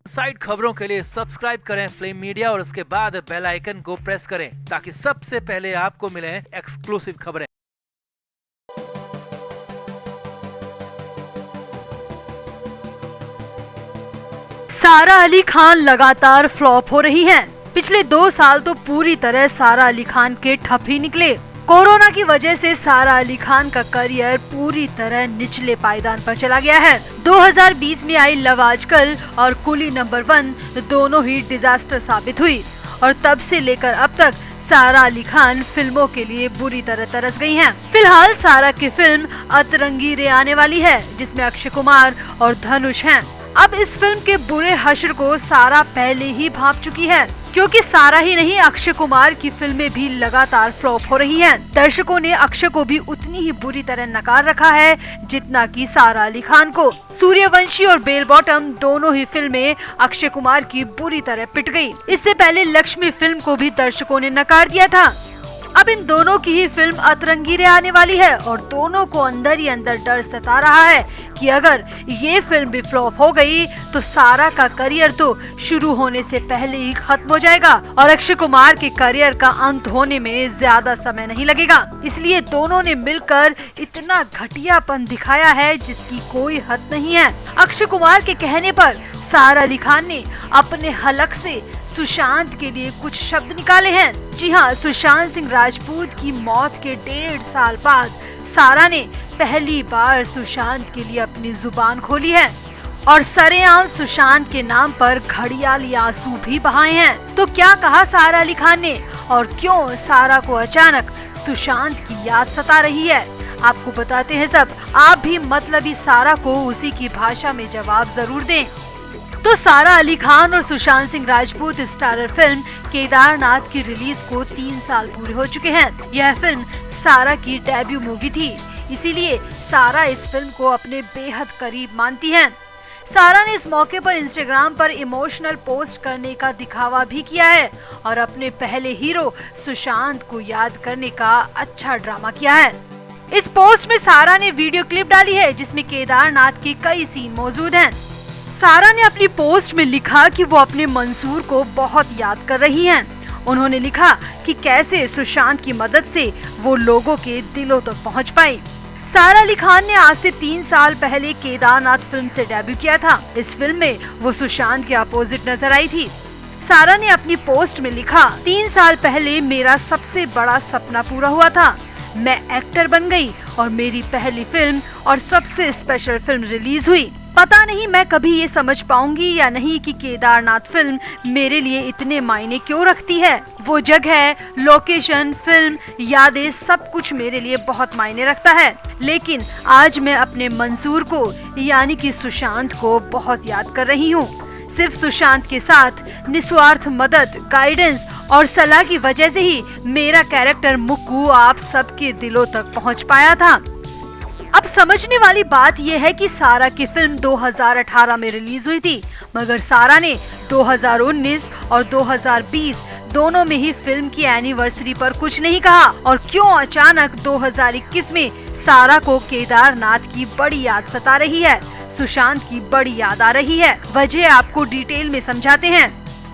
Side खबरों के लिए सब्सक्राइब करें फ्लेम मीडिया और उसके बाद बेल आइकन को प्रेस करें ताकि सबसे पहले आपको मिले एक्सक्लूसिव खबरें। सारा अली खान लगातार फ्लॉप हो रही हैं। पिछले 2 साल तो पूरी तरह सारा अली खान के ठप ही निकले। कोरोना की वजह से सारा अली खान का करियर पूरी तरह निचले पायदान पर चला गया है। 2020 में आई लव आजकल और कुली नंबर 1 दोनों ही डिजास्टर साबित हुई और तब से लेकर अब तक सारा अली खान फिल्मों के लिए बुरी तरह तरस गई हैं। फिलहाल सारा की फिल्म अतरंगी रे आने वाली है जिसमें अक्षय कुमार और धनुष हैं। अब इस फिल्म के बुरे हश्र को सारा पहले ही भांप चुकी है क्योंकि सारा ही नहीं अक्षय कुमार की फिल्में भी लगातार फ्लॉप हो रही हैं। दर्शकों ने अक्षय को भी उतनी ही बुरी तरह नकार रखा है जितना कि सारा अली खान को। सूर्यवंशी और बेल बॉटम दोनों ही फिल्में अक्षय कुमार की बुरी तरह पिट गई। इससे पहले लक्ष्मी फिल्म को भी दर्शकों ने नकार दिया था। अब इन दोनों की ही फिल्म अतरंगी रे आने वाली है और दोनों को अंदर ही अंदर डर सता रहा है कि अगर ये फिल्म भी फ्लॉप हो गई तो सारा का करियर तो शुरू होने से पहले ही खत्म हो जाएगा और अक्षय कुमार के करियर का अंत होने में ज्यादा समय नहीं लगेगा। इसलिए दोनों ने मिलकर इतना घटियापन दिखाया है जिसकी कोई हद नहीं है। अक्षय कुमार के कहने पर सारा अली खान ने अपने हलक से सुशांत के लिए कुछ शब्द निकाले हैं। जी हाँ, सुशांत सिंह राजपूत की मौत के 1.5 साल बाद सारा ने पहली बार सुशांत के लिए अपनी जुबान खोली है और सरेआम सुशांत के नाम पर घड़ियाली आंसू भी बहाए हैं। तो क्या कहा सारा अली खान ने और क्यों सारा को अचानक सुशांत की याद सता रही है, आपको बताते हैं सब। आप भी मतलबी सारा को उसी की भाषा में जवाब जरूर दें। तो सारा अली खान और सुशांत सिंह राजपूत स्टारर फिल्म केदारनाथ की रिलीज को 3 साल पूरे हो चुके हैं। यह फिल्म सारा की डेब्यू मूवी थी, इसीलिए सारा इस फिल्म को अपने बेहद करीब मानती हैं। सारा ने इस मौके पर इंस्टाग्राम पर इमोशनल पोस्ट करने का दिखावा भी किया है और अपने पहले हीरो सुशांत को याद करने का अच्छा ड्रामा किया है। इस पोस्ट में सारा ने वीडियो क्लिप डाली है जिसमें केदारनाथ के कई सीन मौजूद हैं। सारा ने अपनी पोस्ट में लिखा कि वो अपने मंसूर को बहुत याद कर रही हैं। उन्होंने लिखा कि कैसे सुशांत की मदद से वो लोगों के दिलों तक पहुंच पाई। सारा अली खान ने आज से 3 साल पहले केदारनाथ फिल्म से डेब्यू किया था। इस फिल्म में वो सुशांत के अपोजिट नजर आई थी। सारा ने अपनी पोस्ट में लिखा, 3 साल पहले मेरा सबसे बड़ा सपना पूरा हुआ था। मैं एक्टर बन गई और मेरी पहली फिल्म और सबसे स्पेशल फिल्म रिलीज हुई। पता नहीं मैं कभी ये समझ पाऊंगी या नहीं कि केदारनाथ फिल्म मेरे लिए इतने मायने क्यों रखती है। वो जगह, लोकेशन, फिल्म, यादें सब कुछ मेरे लिए बहुत मायने रखता है। लेकिन आज मैं अपने मंसूर को यानी कि सुशांत को बहुत याद कर रही हूँ। सिर्फ सुशांत के साथ निस्वार्थ मदद, गाइडेंस और सलाह की वजह से ही मेरा कैरेक्टर मुक्कू आप सबके दिलों तक पहुँच पाया था। अब समझने वाली बात यह है कि सारा की फिल्म 2018 में रिलीज हुई थी, मगर सारा ने 2019 और 2020 दोनों में ही फिल्म की एनिवर्सरी पर कुछ नहीं कहा। और क्यों अचानक 2021 में सारा को केदारनाथ की बड़ी याद सता रही है, सुशांत की बड़ी याद आ रही है, वजह आपको डिटेल में समझाते हैं।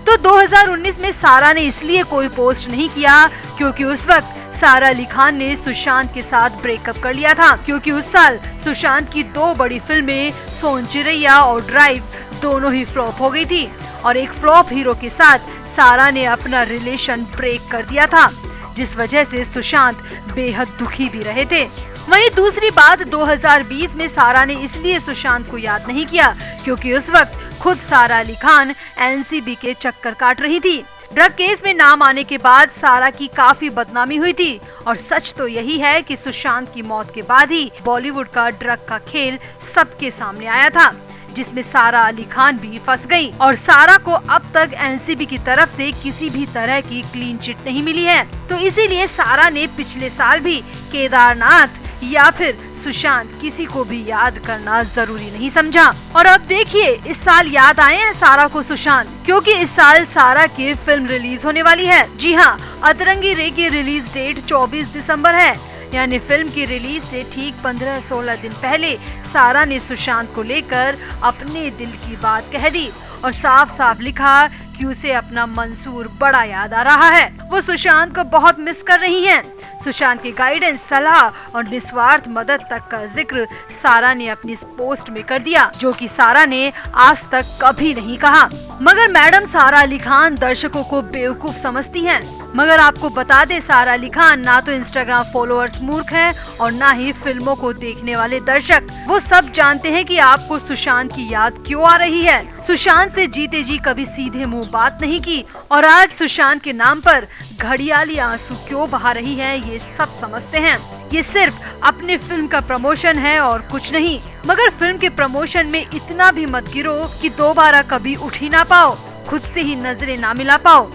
तो 2019 में सारा ने इसलिए कोई पोस्ट नहीं किया क्योंकि उस वक्त सारा अली खान ने सुशांत के साथ ब्रेकअप कर लिया था, क्योंकि उस साल सुशांत की 2 बड़ी फिल्में सोन चिरैया और ड्राइव दोनों ही फ्लॉप हो गई थी और एक फ्लॉप हीरो के साथ सारा ने अपना रिलेशन ब्रेक कर दिया था, जिस वजह से सुशांत बेहद दुखी भी रहे थे। वहीं दूसरी बात, 2020 में सारा ने इसलिए सुशांत को याद नहीं किया क्योंकि उस वक्त खुद सारा अली खान एनसीबी के चक्कर काट रही थी। ड्रग केस में नाम आने के बाद सारा की काफी बदनामी हुई थी और सच तो यही है कि सुशांत की मौत के बाद ही बॉलीवुड का ड्रग का खेल सबके सामने आया था, जिसमें सारा अली खान भी फंस गई और सारा को अब तक एनसीबी की तरफ से किसी भी तरह की क्लीन चिट नहीं मिली है। तो इसीलिए सारा ने पिछले साल भी केदारनाथ या फिर सुशांत किसी को भी याद करना जरूरी नहीं समझा। और अब देखिए इस साल याद आए हैं सारा को सुशांत, क्योंकि इस साल सारा की फिल्म रिलीज होने वाली है। जी हाँ, अतरंगी रे की रिलीज डेट 24 दिसंबर है। यानी फिल्म की रिलीज से ठीक 15-16 दिन पहले सारा ने सुशांत को लेकर अपने दिल की बात कह दी और साफ साफ लिखा कि उसे अपना मंसूर बड़ा याद आ रहा है। वो सुशांत को बहुत मिस कर रही हैं। सुशांत की गाइडेंस, सलाह और निस्वार्थ मदद तक का जिक्र सारा ने अपनी इस पोस्ट में कर दिया, जो कि सारा ने आज तक कभी नहीं कहा। मगर मैडम सारा अली खान दर्शकों को बेवकूफ समझती हैं। मगर आपको बता दे, सारा अली खान ना तो इंस्टाग्राम फॉलोअर्स मूर्ख हैं और ना ही फिल्मों को देखने वाले दर्शक। वो सब जानते हैं कि आपको सुशांत की याद क्यों आ रही है। सुशांत से जीते जी कभी सीधे मुंह बात नहीं की और आज सुशांत के नाम पर घड़ियाली आंसू क्यों बहा रही है, ये सब समझते हैं। ये सिर्फ अपने फिल्म का प्रमोशन है और कुछ नहीं। मगर फिल्म के प्रमोशन में इतना भी मत गिरो कि दोबारा कभी उठ ही ना पाओ, खुद से ही नजरें ना मिला पाओ।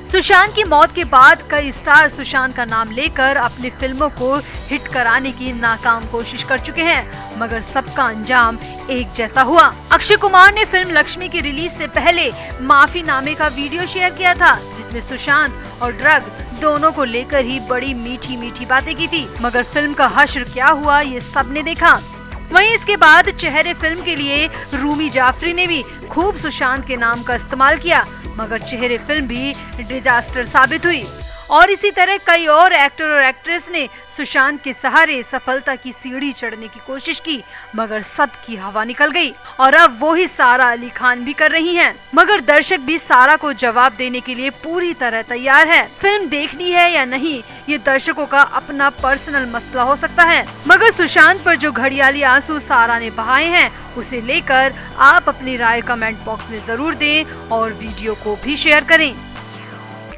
सुशांत की मौत के बाद कई स्टार सुशांत का नाम लेकर अपनी फिल्मों को हिट कराने की नाकाम कोशिश कर चुके हैं, मगर सबका अंजाम एक जैसा हुआ। अक्षय कुमार ने फिल्म लक्ष्मी की रिलीज से पहले माफीनामे का वीडियो शेयर किया था, जिसमें सुशांत और ड्रग दोनों को लेकर ही बड़ी मीठी मीठी बातें की थी। मगर फिल्म का हश्र क्या हुआ, ये सबने देखा। वहीं इसके बाद चेहरे फिल्म के लिए रूमी जाफरी ने भी खूब सुशांत के नाम का इस्तेमाल किया, मगर चेहरे फिल्म भी डिजास्टर साबित हुई। और इसी तरह कई और एक्टर और एक्ट्रेस ने सुशांत के सहारे सफलता की सीढ़ी चढ़ने की कोशिश की, मगर सबकी हवा निकल गई। और अब वो ही सारा अली खान भी कर रही हैं। मगर दर्शक भी सारा को जवाब देने के लिए पूरी तरह तैयार है। फिल्म देखनी है या नहीं, ये दर्शकों का अपना पर्सनल मसला हो सकता है। मगर सुशांत पर जो घड़ियाली आंसू सारा ने बहाए हैं, उसे लेकर आप अपनी राय कमेंट बॉक्स में जरूर दें और वीडियो को भी शेयर करें।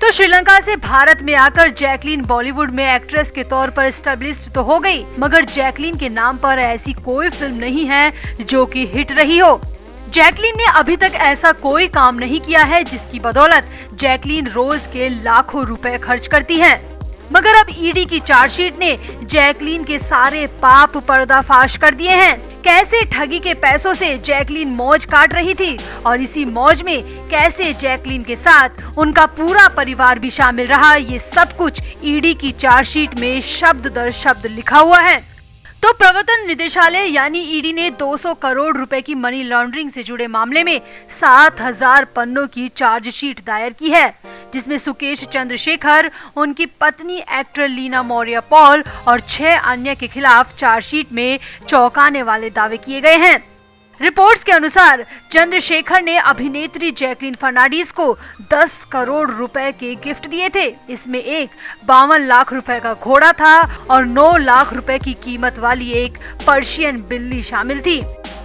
तो श्रीलंका से भारत में आकर जैकलीन बॉलीवुड में एक्ट्रेस के तौर पर एस्टेब्लिश्ड तो हो गई, मगर जैकलीन के नाम पर ऐसी कोई फिल्म नहीं है जो कि हिट रही हो। जैकलीन ने अभी तक ऐसा कोई काम नहीं किया है जिसकी बदौलत जैकलीन रोज के लाखों रुपए खर्च करती है। मगर अब ईडी की चार्जशीट ने जैकलीन के सारे पाप पर्दाफाश कर दिए हैं। कैसे ठगी के पैसों से जैकलीन मौज काट रही थी और इसी मौज में कैसे जैकलीन के साथ उनका पूरा परिवार भी शामिल रहा, ये सब कुछ ईडी की चार्जशीट में शब्द दर शब्द लिखा हुआ है। तो प्रवर्तन निदेशालय यानी ईडी ने 200 करोड़ रुपए की मनी लॉन्ड्रिंग से जुड़े मामले में 7000 पन्नों की चार्जशीट दायर की है, जिसमें सुकेश चंद्रशेखर, उनकी पत्नी एक्टर लीना मौर्य पॉल और 6 अन्य के खिलाफ चार्जशीट में चौंकाने वाले दावे किए गए हैं। रिपोर्ट्स के अनुसार चंद्रशेखर ने अभिनेत्री जैकलीन फर्नांडीज को 10 करोड़ रुपए के गिफ्ट दिए थे। इसमें एक 52 लाख रुपए का घोड़ा था और 9 लाख रुपए की कीमत वाली एक पर्शियन बिल्ली शामिल थी।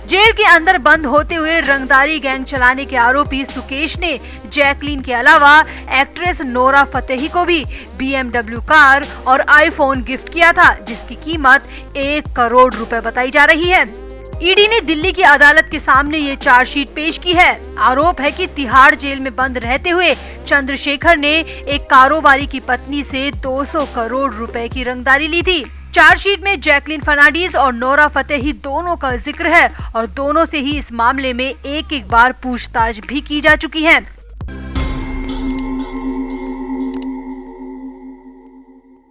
जेल के अंदर बंद होते हुए रंगदारी गैंग चलाने के आरोपी सुकेश ने जैकलीन के अलावा एक्ट्रेस नोरा फतेही को भी BMW कार और आईफोन गिफ्ट किया था, जिसकी कीमत 1 करोड़ रुपए बताई जा रही है। ईडी ने दिल्ली की अदालत के सामने ये चार्जशीट पेश की है। आरोप है कि तिहाड़ जेल में बंद रहते हुए चंद्रशेखर ने एक कारोबारी की पत्नी से 200 करोड़ रुपए की रंगदारी ली थी। चार्जशीट में जैकलीन फर्नांडीज और नोरा फतेही दोनों का जिक्र है और दोनों से ही इस मामले में एक बार पूछताछ भी की जा चुकी है।